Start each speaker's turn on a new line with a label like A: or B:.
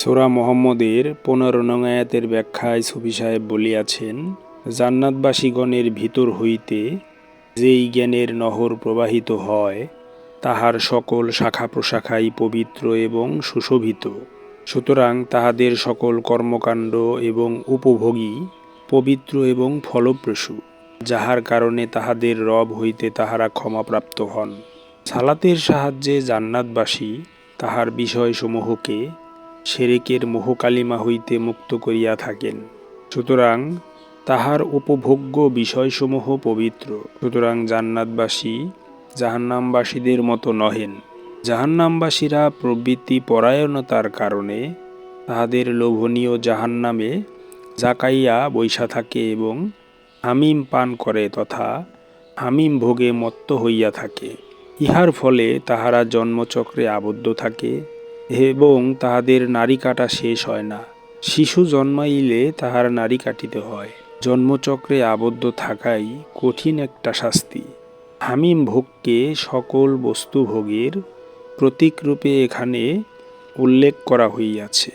A: সূরা মুহাম্মদের 15 নং আয়াতের ব্যাখ্যায় সুফি সাহেব বলিয়াছেন, জান্নাতবাসীগণের ভিতর হইতে যেই জ্ঞানের নহর প্রবাহিত হয়, তাহার সকল শাখা প্রশাখাই পবিত্র এবং সুশোভিত। সুতরাং তাহাদের সকল কর্মকাণ্ড এবং উপভোগী পবিত্র এবং ফলপ্রসূ, যাহার কারণে তাহাদের রব হইতে তাহারা ক্ষমাপ্রাপ্ত হন। সালাতের সাহায্যে জান্নাতবাসী তাহার বিষয়সমূহকে শিরকের মোহকালিমা হইতে মুক্ত করিয়া থাকেন। সুতরাং তাহার উপভোগ্য বিষয়সমূহ পবিত্র। সুতরাং জান্নাতবাসী জাহান্নামবাসীদের মতো নহেন। জাহান্নামবাসীরা প্রবৃত্তি পরায়ণতার কারণে তাহাদের লোভনীয় জাহান্নামে জাকাইয়া বৈশা থাকে এবং হামিম পান করে তথা হামিম ভোগে মত্ত হইয়া থাকে। ইহার ফলে তাহারা জন্মচক্রে আবদ্ধ থাকে এবং তাহাদের নাড়ি কাটা শেষ হয় না। শিশু জন্মাইলে তাহার নাড়ি কাটিতে হয়। জন্মচক্রে আবদ্ধ থাকাই কঠিন একটা শাস্তি। হামিম ভোগকে সকল বস্তু ভোগের প্রতীকরূপে এখানে উল্লেখ করা হইয়াছে।